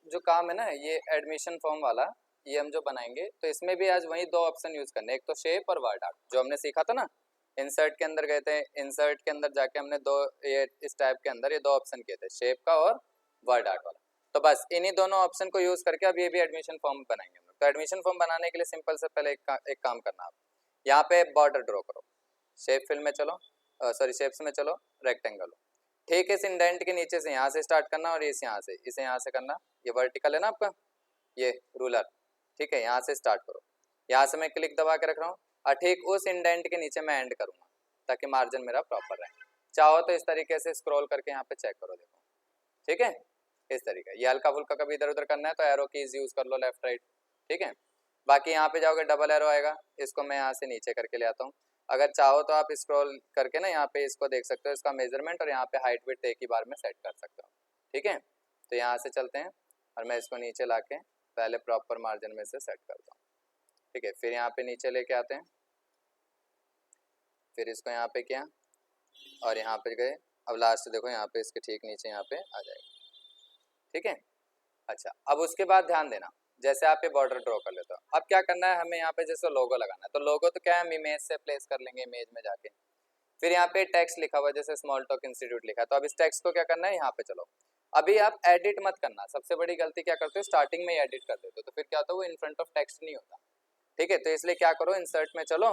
जो काम है ना ये एडमिशन फॉर्म वाला, ये हम जो बनाएंगे तो इसमें भी आज वही दो ऑप्शन यूज करने, एक तो शेप और वर्ड आर्ट जो हमने सीखा था ना। इंसर्ट के अंदर गए थे, इंसर्ट के अंदर जाके हमने दो ये इस टाइप के अंदर ये दो ऑप्शन किए थे, शेप का और वर्ड आर्ट वाला। तो बस इन्हीं दोनों ऑप्शन को यूज करके अब ये भी एडमिशन फॉर्म बनाएंगे हम लोग। तो एडमिशन फॉर्म बनाने के लिए सिंपल से पहले एक काम करना, आप यहाँ पे बॉर्डर ड्रॉ करो, शेप फिल में चलो, सॉरी शेप्स में चलो, रेक्टेंगल। ठीक है, इस इंडेंट के नीचे से यहाँ से स्टार्ट करना और इस यहाँ से इसे यहाँ से करना, ये वर्टिकल है ना आपका ये रूलर, ठीक है यहाँ से स्टार्ट करो। यहाँ से मैं क्लिक दबा के रख रहा हूँ और ठीक उस इंडेंट के नीचे मैं एंड करूँगा ताकि मार्जिन मेरा प्रॉपर रहे। चाहो तो इस तरीके से स्क्रॉल करके यहाँ पे चेक करो, देखो ठीक है इस तरीके। ये हल्का फुल्का कभी इधर उधर करना है तो एरो कीज यूज कर लो, लेफ्ट राइट, ठीक है। बाकी यहाँ पे जाओगे डबल एरो आएगा, इसको मैं यहाँ से नीचे करके ले आता हूँ। अगर चाहो तो आप स्क्रॉल करके ना यहाँ पे इसको देख सकते हो, इसका मेजरमेंट, और यहाँ पे हाइट विड्थ एक ही बार में सेट कर सकते हो, ठीक है। तो यहाँ से चलते हैं और मैं इसको नीचे ला के पहले प्रॉपर मार्जिन में से सेट करता हूँ, ठीक है। फिर यहाँ पे नीचे लेके आते हैं, फिर इसको यहाँ पे किया और यहाँ पे गए। अब लास्ट देखो यहाँ पे इसके ठीक नीचे यहाँ पे आ जाएगा, ठीक है। अच्छा अब उसके बाद ध्यान देना, जैसे आप ये बॉर्डर ड्रॉ कर लेते हो, अब क्या करना है हमें यहाँ पे जैसे लोगो लगाना है, तो लोगो तो क्या है हम इमेज से प्लेस कर लेंगे, इमेज में जाके फिर यहाँ पे टेक्स्ट लिखा हुआ है जैसे स्मॉल टॉक इंस्टीट्यूट लिखा है, तो अब इस टेक्स्ट को क्या करना है यहाँ पे चलो। अभी आप एडिट मत करना, सबसे बड़ी गलती क्या करते हो स्टार्टिंग में ही एडिट कर देते हो, तो फिर क्या होता है वो इन फ्रंट ऑफ टेक्स्ट नहीं होता, ठीक है। तो इसलिए क्या करो इंसर्ट में चलो,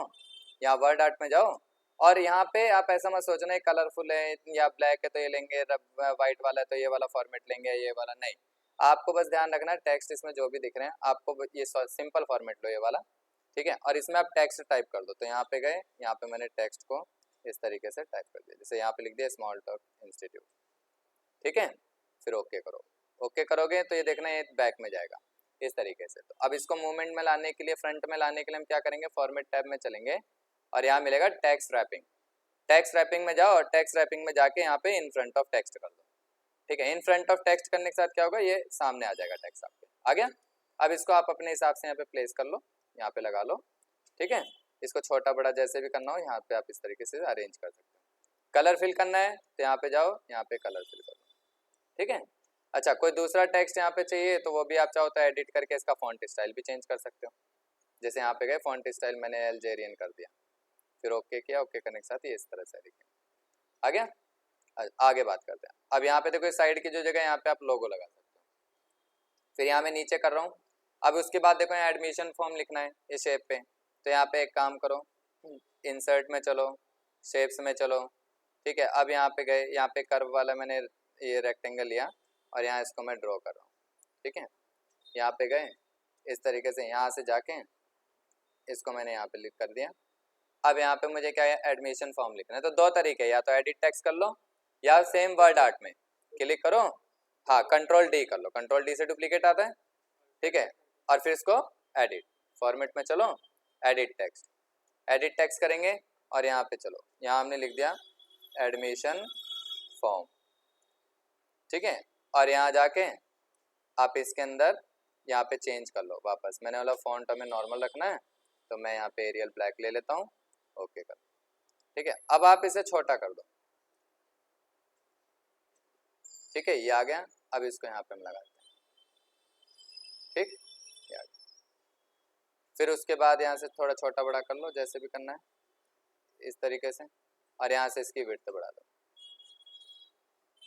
यहाँ वर्ड आर्ट में जाओ और यहाँ पे आप ऐसा मत सोचना है कलरफुल है या ब्लैक है तो ये लेंगे, व्हाइट वाला है तो ये वाला फॉर्मेट लेंगे, ये वाला नहीं। आपको बस ध्यान रखना है टेक्स्ट इसमें जो भी दिख रहे हैं आपको ये सिंपल फॉर्मेट लो ये वाला, ठीक है। और इसमें आप टेक्स्ट टाइप कर दो, तो यहाँ पे गए, यहाँ पे मैंने टेक्स्ट को इस तरीके से टाइप कर दिया, जैसे यहाँ पे लिख दिया स्मॉल टॉक इंस्टीट्यूट, ठीक है। फिर ओके करो, ओके करोगे तो ये देखना ये बैक में जाएगा इस तरीके से। तो अब इसको मूवमेंट में लाने के लिए, फ्रंट में लाने के लिए हम क्या करेंगे, फॉर्मेट टैब में चलेंगे और यहाँ मिलेगा टेक्स्ट रैपिंग। टेक्स्ट रैपिंग में जाओ और टेक्स्ट रैपिंग में जाके यहाँ पे इन फ्रंट ऑफ टेक्स्ट कर दो, ठीक है। इन फ्रंट ऑफ टेक्स्ट करने के साथ क्या होगा ये सामने आ जाएगा टेक्स्ट आपके, आ गया। अब इसको आप अपने हिसाब से यहाँ पे प्लेस कर लो, यहाँ पे लगा लो, ठीक है। इसको छोटा बड़ा जैसे भी करना हो यहाँ पे आप इस तरीके से अरेंज कर सकते हो। कलर फिल करना है तो यहाँ पे जाओ, यहाँ पे कलर फिल कर लो, ठीक है। अच्छा कोई दूसरा टेक्स्ट यहाँ पे चाहिए तो वो भी आप चाहो तो एडिट करके इसका फॉन्ट स्टाइल भी चेंज कर सकते हो, जैसे यहाँ पे गए फॉन्ट स्टाइल मैंने अल्जेरियन कर दिया, फिर ओके किया, ओके करने के साथ ये इस तरह से आ गया। आगे बात करते हैं। अब यहाँ पे देखो इस साइड की जो जगह यहाँ पे आप लोगो लगा सकते हो, फिर यहाँ मैं नीचे कर रहा हूँ। अब उसके बाद देखो यहाँ एडमिशन फॉर्म लिखना है इस शेप पे, तो यहाँ पे एक काम करो इंसर्ट में चलो, शेप्स में चलो, ठीक है। अब यहाँ पे गए, यहाँ पे कर्व वाला मैंने ये रेक्टेंगल लिया और यहाँ इसको मैं ड्रॉ कर रहा हूँ, ठीक है। यहाँ पे गए इस तरीके से, यहाँ से जाके इसको मैंने यहाँ पे लिख कर दिया। अब यहाँ पे मुझे क्या है एडमिशन फॉर्म लिखना है, तो दो तरीके, या तो एडिट टेक्स्ट कर लो या सेम वर्ड आर्ट में क्लिक करो, हाँ कंट्रोल डी कर लो, कंट्रोल डी से डुप्लीकेट आता है, ठीक है। और फिर इसको एडिट फॉर्मेट में चलो, एडिट टेक्स्ट, एडिट टेक्स्ट करेंगे और यहाँ पे चलो, यहाँ हमने लिख दिया एडमिशन फॉर्म, ठीक है। और यहाँ जाके आप इसके अंदर यहाँ पे चेंज कर लो वापस, मैंने वाला फॉन्ट हमें नॉर्मल रखना है तो मैं यहाँ पे एरियल ब्लैक ले लेता हूँ, ओके कर, ठीक है। अब आप इसे छोटा कर दो, ठीक है ये आ गया। अब इसको यहाँ पे हम लगाते हैं, ठीक ये आ गया। फिर उसके बाद यहाँ से थोड़ा छोटा बड़ा कर लो जैसे भी करना है इस तरीके से, और यहाँ से इसकी विड्थ बढ़ा दो,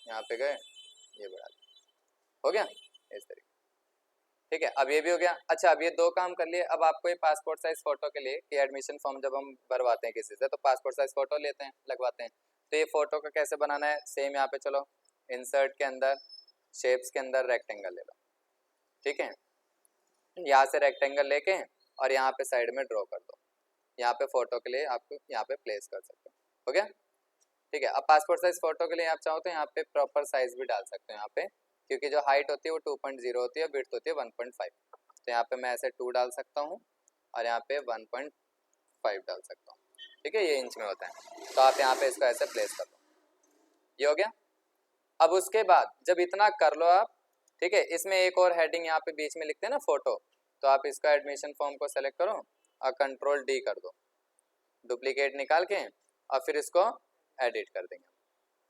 यहाँ पे गए ये बढ़ा दो, हो गया इस तरीके, ठीक है। अब ये भी हो गया। अच्छा अब ये दो काम कर लिए, अब आपको ये पासपोर्ट साइज फोटो के लिए कि एडमिशन फॉर्म जब हम भरवाते हैं किसी से तो पासपोर्ट साइज फोटो लेते हैं, लगवाते हैं, तो ये फोटो का कैसे बनाना है, सेम यहाँ पे चलो इंसर्ट के अंदर शेप्स के अंदर रेक्टेंगल ले लो, ठीक है। यहाँ से रेक्टेंगल लेके और यहाँ पे साइड में ड्रॉ कर दो, यहाँ पे फोटो के लिए आपको यहाँ पे प्लेस कर सकते हो गया, ठीक है। अब पासपोर्ट साइज फोटो के लिए आप चाहो तो यहाँ पे प्रॉपर साइज भी डाल सकते हो यहाँ पे, क्योंकि जो हाइट होती है वो 2.0 होती है, विड्थ होती है 1.5, तो यहाँ पे मैं ऐसे 2 डाल सकता हूँ और यहाँ पे 1.5 डाल सकता हूँ, ठीक है। ये इंच में होता है, तो आप यहाँ पे इसको ऐसे प्लेस कर लो, ये हो गया। अब उसके बाद जब इतना कर लो आप, ठीक है, इसमें एक और हेडिंग यहाँ पे बीच में लिखते हैं ना फोटो, तो आप इसका एडमिशन फॉर्म को सेलेक्ट करो और कंट्रोल डी कर दो, डुप्लीकेट निकाल के और फिर इसको एडिट कर देंगे,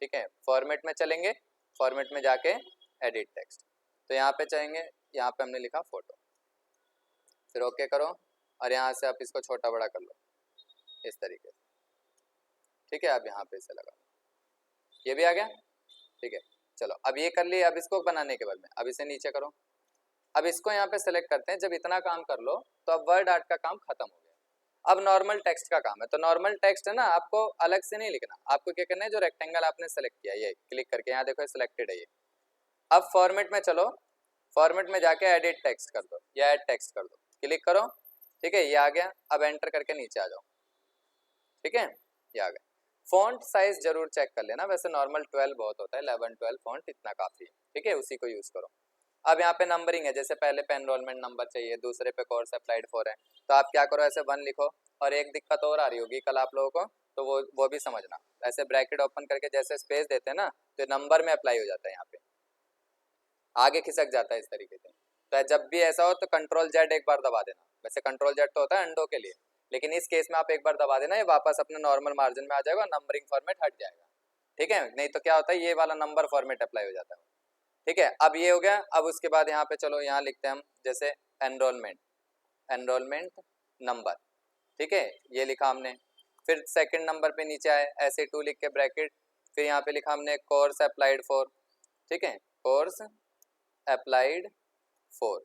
ठीक है। फॉर्मेट में चलेंगे, फॉर्मेट में जाके एडिट टेक्स्ट, तो यहाँ पे चाहेंगे, यहाँ पे हमने लिखा फोटो, फिर ओके करो और यहाँ से आप इसको छोटा बड़ा कर लो इस तरीके से, ठीक है। अब यहाँ पे इसे लगा लो, ये भी आ गया, ठीक है। चलो अब ये कर लिए, अब इसको बनाने के बाद में अब इसे नीचे करो, अब इसको यहाँ पे सेलेक्ट करते हैं। जब इतना काम कर लो तो अब वर्ड आर्ट का काम खत्म हो गया। अब नॉर्मल टेक्स्ट का काम है, तो नॉर्मल टेक्स्ट है ना, आपको अलग से नहीं लिखना, आपको क्या करना है, जो रेक्टेंगल आपने सेलेक्ट किया ये क्लिक करके, यहाँ देखो सिलेक्टेड है ये। अब फॉर्मेट में चलो, फॉर्मेट में जाके एडिट टेक्स्ट कर दो या एड टेक्स्ट कर दो, क्लिक करो, ठीक है, ये आ गया। अब एंटर करके नीचे आ जाओ, ठीक है, ये आ गया। फॉन्ट साइज जरूर चेक कर लेना, वैसे नॉर्मल 12 बहुत होता है, 11-12 फॉन्ट इतना काफी है, ठीक है, उसी को यूज करो। अब यहाँ पे नंबरिंग है, जैसे पहले पे एनरोलमेंट नंबर चाहिए, दूसरे पे कोर्स अप्लाइड फॉर है, तो आप क्या करो, ऐसे 1 लिखो। और एक दिक्कत और आ रही होगी कल आप लोगों को, तो वो भी समझना, ऐसे ब्रैकेट ओपन करके जैसे स्पेस देते हैं ना, तो नंबर में अप्लाई हो जाता है, यहाँ पे आगे खिसक जाता है इस तरीके से। तो जब भी ऐसा हो तो कंट्रोल-Z एक बार दबा देना, वैसे कंट्रोल-Z तो होता है अंडो के लिए, लेकिन इस केस में आप एक बार दबा देना, ये वापस अपने नॉर्मल मार्जिन में आ जाएगा, नंबरिंग फॉर्मेट हट जाएगा, ठीक है। नहीं तो क्या होता है, ये वाला नंबर फॉर्मेट अप्लाई हो जाता है, ठीक है। अब ये हो गया। अब उसके बाद यहाँ पे चलो, यहाँ लिखते हैं हम जैसे एनरोलमेंट नंबर, ठीक है, ये लिखा हमने। फिर सेकंड नंबर पे नीचे आए, ऐसे 2 लिख के ब्रैकेट, फिर यहाँ पे लिखा हमने कोर्स अप्लाइड फॉर, ठीक है, कोर्स अप्लाइड फॉर,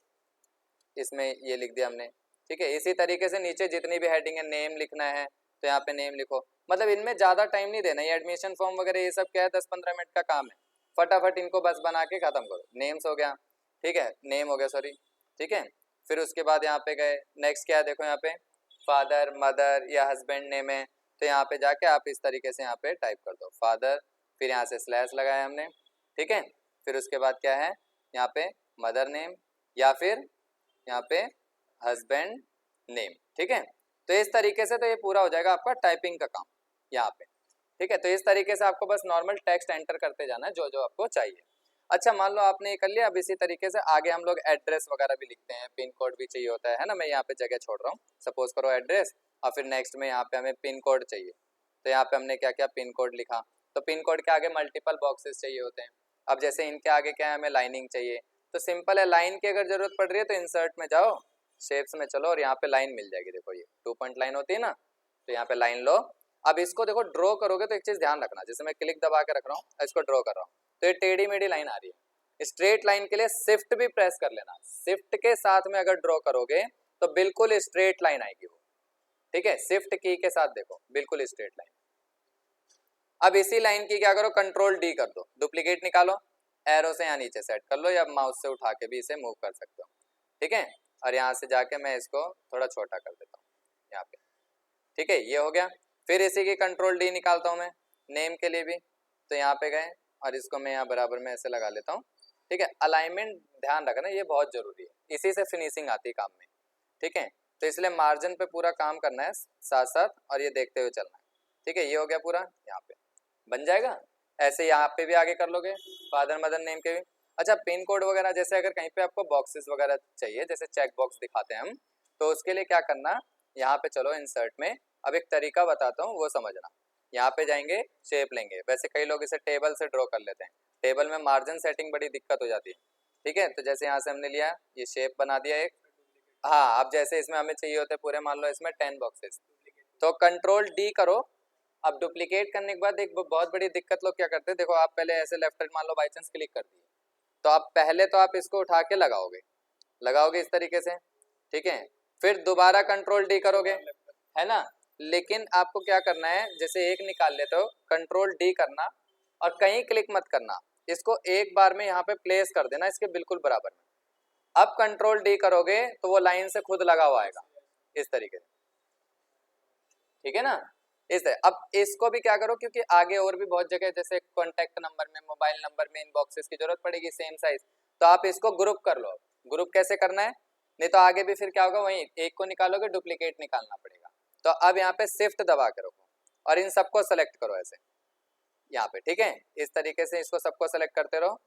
इसमें ये लिख दिया हमने, ठीक है। इसी तरीके से नीचे जितनी भी हेडिंग है, नेम लिखना है तो यहाँ पे नेम लिखो, मतलब इनमें ज़्यादा टाइम नहीं देना, ये एडमिशन फॉर्म वगैरह ये सब क्या है, 10-15 मिनट का काम है, फटाफट इनको बस बना के ख़त्म करो। नेम्स हो गया, ठीक है, नेम हो गया, सॉरी, ठीक है। फिर उसके बाद यहाँ पे गए, नेक्स्ट क्या है, देखो यहाँ पे फादर मदर या हस्बैंड नेम है, तो यहाँ पे जाके आप इस तरीके से यहाँ पे टाइप कर दो फादर, फिर यहाँ से स्लैश लगाया हमने, ठीक है। फिर उसके बाद क्या है, यहाँ पे मदर नेम या फिर यहाँ पे हस्बैंड नेम, ठीक है। तो इस तरीके से तो ये पूरा हो जाएगा आपका टाइपिंग का काम यहाँ पे, ठीक है। तो इस तरीके से आपको बस नॉर्मल टेक्स्ट एंटर करते जाना है जो जो आपको चाहिए। अच्छा मान लो आपने ये कर लिया, अब इसी तरीके से आगे हम लोग एड्रेस वगैरह भी लिखते हैं, पिन कोड भी चाहिए होता है ना। मैं यहाँ पे जगह छोड़ रहा हूँ, सपोज करो एड्रेस, और फिर नेक्स्ट में यहाँ पे हमें पिन कोड चाहिए, तो यहाँ पे हमने क्या किया, पिन कोड लिखा। तो पिन कोड के आगे मल्टीपल बॉक्सेस चाहिए होते हैं। अब जैसे इनके आगे क्या है, हमें लाइनिंग चाहिए, तो सिंपल है, लाइन की अगर जरूरत पड़ रही है तो इंसर्ट में जाओ, शेप्स में चलो और यहाँ पे लाइन मिल जाएगी, देखो ये 2 पॉइंट लाइन होती है ना, तो यहाँ पे लाइन लो। अब इसको देखो ड्रॉ करोगे तो एक चीज ध्यान रखना, जैसे मैं क्लिक दबा के रख रहा हूँ, इसको ड्रॉ कर रहा हूँ, तो ये टेढ़ी मेढ़ी लाइन आ रही है। स्ट्रेट लाइन के लिए शिफ्ट भी प्रेस कर लेना, शिफ्ट के साथ में अगर ड्रॉ करोगे तो बिल्कुल स्ट्रेट लाइन आएगी वो, ठीक है। शिफ्ट की के साथ देखो बिल्कुल स्ट्रेट लाइन। अब इसी लाइन की क्या करो, कंट्रोल-D कर दो, डुप्लीकेट निकालो, एरो से यहाँ नीचे सेट कर लो, या माउस से उठा के भी इसे मूव कर सकते हो, ठीक है। और यहाँ से जाके मैं इसको थोड़ा छोटा कर देता हूँ यहाँ पे, ठीक है, ये हो गया। फिर इसी की कंट्रोल-D निकालता हूँ मैं नेम के लिए भी, तो यहाँ पे गए और इसको मैं यहाँ बराबर में ऐसे लगा लेता हूँ, ठीक है। अलाइनमेंट ध्यान रखना, ये बहुत जरूरी है, इसी से फिनिशिंग आती है काम में, ठीक है। तो इसलिए मार्जिन पे पूरा काम करना है साथ साथ, और ये देखते हुए चलना है, ठीक है। ये हो गया पूरा, यहाँ पे बन जाएगा। ऐसे यहाँ पे भी आगे कर लोगे, फादर मदर नेम के भी। अच्छा पिन कोड वगैरह, जैसे अगर कहीं पे आपको बॉक्सेस वगैरह चाहिए, जैसे चेक बॉक्स दिखाते हैं हम, तो उसके लिए क्या करना, यहाँ पे चलो इंसर्ट में, अब एक तरीका बताता हूँ वो समझना। यहाँ पे जाएंगे, शेप लेंगे, वैसे कई लोग इसे टेबल से ड्रॉ कर लेते हैं, टेबल में मार्जिन सेटिंग बड़ी दिक्कत हो जाती है, ठीक है। तो जैसे यहाँ से हमने लिया, ये शेप बना दिया एक, हाँ। अब जैसे इसमें हमें चाहिए होते पूरे, मान लो इसमें 10 बॉक्सेस, तो कंट्रोल-D करो। अब डुप्लीकेट करने के बाद एक बहुत बड़ी दिक्कत लोग क्या करते हैं, देखो आप पहले ऐसे लेफ्ट मान लो बाई चांस क्लिक कर दिए, तो आप पहले तो आप इसको उठा के लगाओगे इस तरीके से, ठीक है। फिर दोबारा कंट्रोल-D करोगे, है ना। लेकिन आपको क्या करना है, जैसे एक निकाल लेते हो, कंट्रोल-D करना और कहीं क्लिक मत करना, इसको एक बार में यहाँ पे प्लेस कर देना इसके बिल्कुल बराबर में। अब कंट्रोल-D करोगे तो वो लाइन से खुद लगा हुआ आएगा इस तरीके से, ठीक है ना। इस अब इसको भी क्या करो, क्योंकि आगे और भी बहुत जगह जैसे कॉन्टैक्ट नंबर में, मोबाइल नंबर में इनबॉक्सेस की जरूरत पड़ेगी सेम साइज, तो आप इसको ग्रुप कर लो। ग्रुप कैसे करना है, नहीं तो आगे भी फिर क्या होगा, वहीं एक को निकालोगे डुप्लीकेट निकालना पड़ेगा। तो अब यहाँ पे शिफ्ट दबा के रखो और इन सबको सेलेक्ट करो ऐसे यहाँ पे, ठीक है। इस तरीके से इसको सबको सेलेक्ट करते रहो।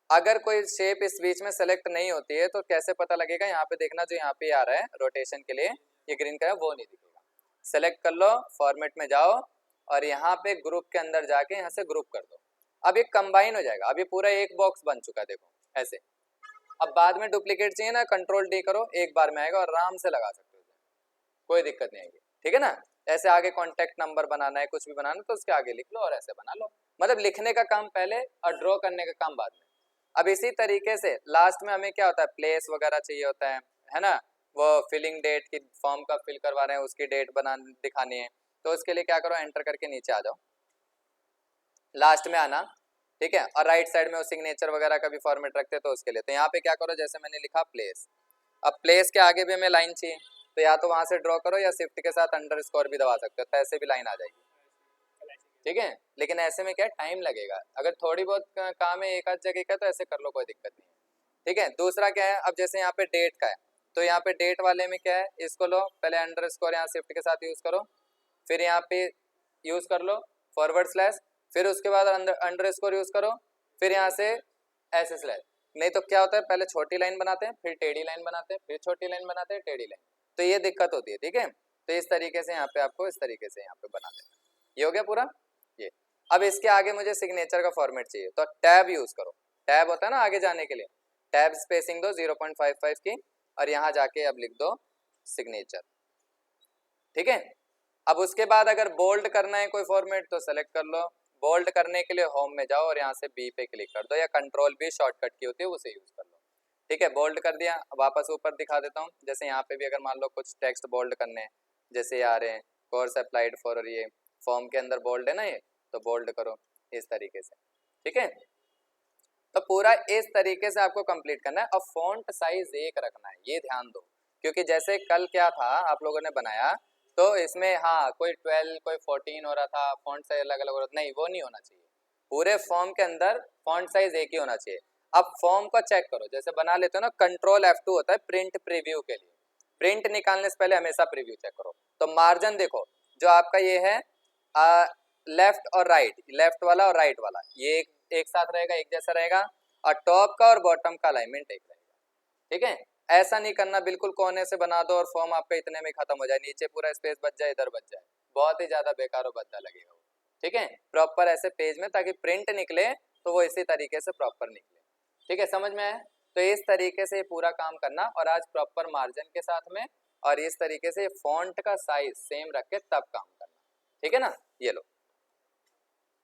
अगर कोई शेप इस बीच में सेलेक्ट नहीं होती है तो कैसे पता लगेगा, यहाँ पे देखना, जो यहाँ पे आ रहा है रोटेशन के लिए ये ग्रीन का है, वो नहीं दिखेगा। सेलेक्ट कर लो, फॉर्मेट में जाओ और यहाँ पे ग्रुप के अंदर जाके यहाँ से ग्रुप कर दो। अब ये कंबाइन हो जाएगा, अभी पूरा एक बॉक्स बन चुका है, देखो ऐसे, अब बाद में डुप्लीकेट चाहिए ना, कंट्रोल डी करो, एक बार में आएगा और आराम से लगा सकते हो, कोई दिक्कत नहीं आएगी, ठीक है ना। ऐसे आगे कॉन्टेक्ट नंबर बनाना है, कुछ भी बनाना तो उसके आगे लिख लो और ऐसे बना लो, मतलब लिखने का काम पहले और ड्रॉ करने का काम बाद में। अब इसी तरीके से लास्ट में हमें क्या होता है, प्लेस वगैरह चाहिए होता है ना, वो फिलिंग डेट की, फॉर्म का फिल करवा रहे हैं उसकी डेट बना दिखानी है, तो उसके लिए क्या करो, एंटर करके नीचे आ जाओ, लास्ट में आना, ठीक है। और राइट साइड में वो सिग्नेचर वगैरह का भी फॉर्मेट रखते हैं, तो उसके लिए तो यहाँ पे क्या करो, जैसे मैंने लिखा प्लेस, अब प्लेस के आगे भी हमें लाइन चाहिए, तो या तो वहां से ड्रॉ करो या शिफ्ट के साथ अंडरस्कोर भी दबा सकते हो, तो ऐसे भी लाइन आ जाएगी, ठीक है। लेकिन ऐसे में क्या टाइम लगेगा, अगर थोड़ी बहुत काम है एक आध जगह का तो ऐसे कर लो, कोई दिक्कत नहीं है, ठीक है। दूसरा क्या है, अब जैसे यहाँ पे डेट का है, तो यहाँ पे डेट वाले में क्या है, इसको लो, पहले अंडरस्कोर यहाँ शिफ्ट के साथ यूज करो, फिर यहाँ पे यूज कर लो फॉरवर्ड स्लैश, फिर उसके बाद अंडरस्कोर यूज करो, फिर यहाँ से ऐसे स्लैश। नहीं तो क्या होता है, पहले छोटी लाइन बनाते हैं, फिर टेढ़ी लाइन बनाते हैं, फिर छोटी लाइन बनाते हैं, टेढ़ी लाइन, तो ये दिक्कत होती है, ठीक है। तो इस तरीके से यहाँ पे आपको इस तरीके से यहाँ पे बना देना, ये हो गया पूरा ये। अब इसके आगे मुझे सिग्नेचर का फॉर्मेट चाहिए, तो टैब यूज करो, टैब होता है ना आगे जाने के लिए, टैब स्पेसिंग दो 0.55 की, और यहाँ जाके अब लिख दो सिग्नेचर, ठीक है। अब उसके बाद अगर बोल्ड करना है कोई फॉर्मेट तो सेलेक्ट कर लो, बोल्ड करने के लिए होम में जाओ और यहाँ से बी पे क्लिक कर दो, या कंट्रोल बी शॉर्टकट की होती है उसे यूज कर लो, ठीक है। बोल्ड कर दिया, वापस ऊपर दिखा देता हूँ, जैसे यहाँ पे भी अगर मान लो कुछ टेक्स्ट बोल्ड करने हैं, जैसे ये आ रहे हैं कोर्स अप्लाइड फॉर, ये फॉर्म के अंदर बोल्ड है ना ये, तो बोल्ड करो इस तरीके से, ठीक है। तो पूरा इस तरीके से आपको कंप्लीट करना है। अब फॉन्ट साइज एक रखना है, ये ध्यान दो, क्योंकि जैसे कल क्या था आप लोगों ने बनाया, तो इसमें हाँ कोई 12 कोई 14 हो रहा था, फॉन्ट साइज अलग अलग हो रहा था, नहीं वो नहीं होना चाहिए, पूरे फॉर्म के अंदर फॉन्ट साइज एक ही होना चाहिए। अब फॉर्म को चेक करो, जैसे बना लेते हो ना, कंट्रोल F2 होता है प्रिंट प्रीव्यू के लिए, प्रिंट निकालने से पहले हमेशा प्रीव्यू चेक करो। तो मार्जिन देखो, जो आपका ये है लेफ्ट और राइट, लेफ्ट वाला और राइट वाला ये एक साथ रहेगा, एक जैसा रहेगा, और टॉप का और बॉटम का अलाइनमेंट एक रहेगा, ठीक है। ऐसा नहीं करना बिल्कुल कोने से बना दो और फॉर्म आपका इतने में खत्म हो जाए, नीचे पूरा स्पेस बच जाए, इधर बच जाए, बहुत ही ज्यादा बेकार और भद्दा लगेगा वो, ठीक है। प्रॉपर ऐसे पेज में, ताकि प्रिंट निकले तो वो इसी तरीके से प्रॉपर निकले, ठीक है, समझ में आया। तो इस तरीके से पूरा काम करना, और आज प्रॉपर मार्जिन के साथ में, और इस तरीके से फॉन्ट का साइज सेम रख के तब काम करना, ठीक है ना। ये लो